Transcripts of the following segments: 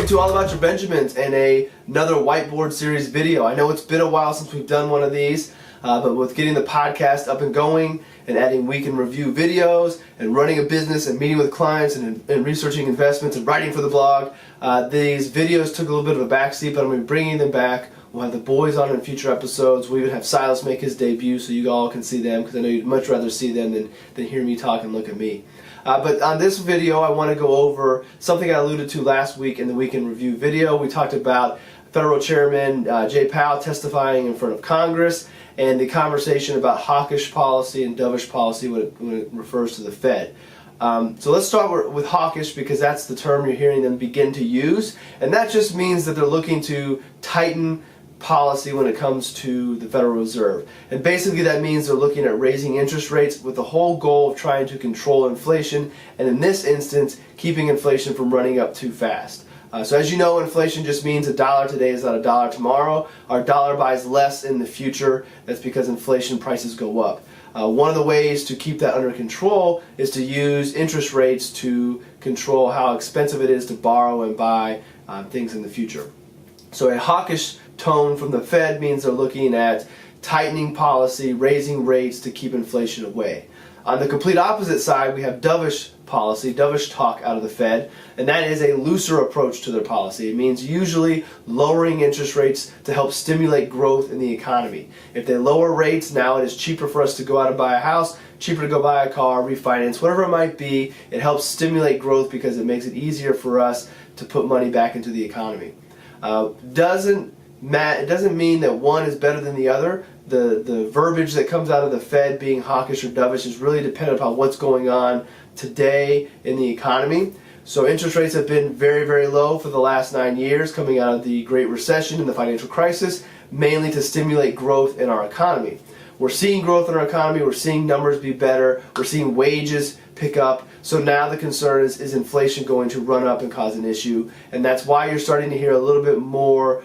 to All About Your Benjamins and another Whiteboard series video. I know it's been a while since we've done one of these, but with getting the podcast up and going and adding week in review videos and running a business and meeting with clients and researching investments and writing for the blog, these videos took a little bit of a backseat, but I'm going to be bringing them back. We'll have the boys on in future episodes. We'll even have Silas make his debut so you all can see them, because I know you'd much rather see them than hear me talk and look at me. But on this video, I want to go over something I alluded to last week in the Week in Review video. We talked about Federal Chairman Jay Powell testifying in front of Congress and the conversation about hawkish policy and dovish policy when it refers to the Fed. So let's start with hawkish, because that's the term you're hearing them begin to use. And that just means that they're looking to tighten policy when it comes to the Federal Reserve. And basically that means they're looking at raising interest rates with the whole goal of trying to control inflation, and in this instance, keeping inflation from running up too fast. So as you know, inflation just means $1 today is not $1 tomorrow. Our dollar buys less in the future. That's because inflation prices go up. One of the ways to keep that under control is to use interest rates to control how expensive it is to borrow and buy things in the future. So a hawkish tone from the Fed means they're looking at tightening policy, raising rates to keep inflation away. On the complete opposite side, we have dovish policy, dovish talk out of the Fed, and that is a looser approach to their policy. It means usually lowering interest rates to help stimulate growth in the economy. If they lower rates, now it is cheaper for us to go out and buy a house, cheaper to go buy a car, refinance, whatever it might be. It helps stimulate growth because it makes it easier for us to put money back into the economy. It doesn't mean that one is better than the other. The verbiage that comes out of the Fed being hawkish or dovish is really dependent upon what's going on today in the economy. So interest rates have been very, very low for the last 9 years, coming out of the Great Recession and the financial crisis, mainly to stimulate growth in our economy. We're seeing growth in our economy, we're seeing numbers be better, we're seeing wages pick up. So now the concern is inflation going to run up and cause an issue? And that's why you're starting to hear a little bit more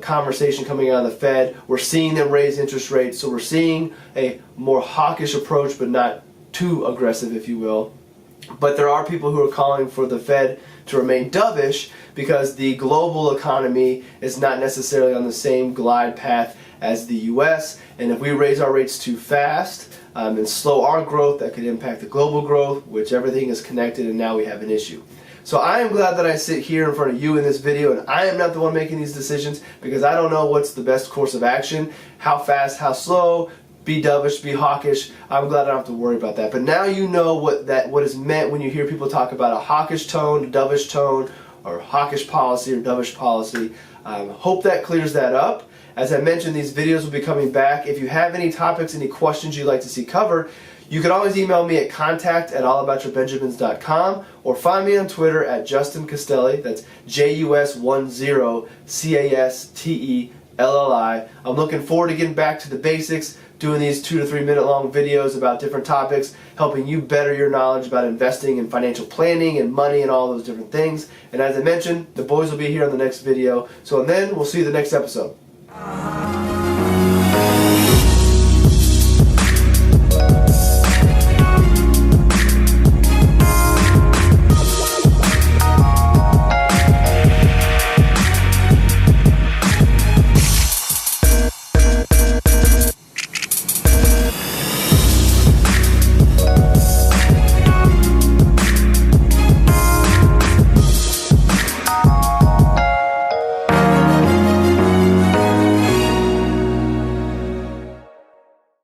conversation coming out of the Fed. We're seeing them raise interest rates, so we're seeing a more hawkish approach, but not too aggressive, if you will. But there are people who are calling for the Fed to remain dovish because the global economy is not necessarily on the same glide path as the U.S. And if we raise our rates too fast and slow our growth, that could impact the global growth, which everything is connected, and now we have an issue. So I am glad that I sit here in front of you in this video, and I am not the one making these decisions, because I don't know what's the best course of action, how fast, how slow, be dovish, be hawkish. I'm glad I don't have to worry about that. But now you know what is meant when you hear people talk about a hawkish tone, a dovish tone, or hawkish policy or dovish policy. Hope that clears that up. As I mentioned, these videos will be coming back. If you have any topics, any questions you'd like to see covered, you can always email me at contact@allaboutyourbenjamins.com, or find me on Twitter at Justin Castelli. That's JUS10CASTELLI. I'm looking forward to getting back to the basics, doing these 2 to 3 minute long videos about different topics, helping you better your knowledge about investing and financial planning and money and all those different things. And as I mentioned, the boys will be here on the next video. So then we'll see you in the next episode.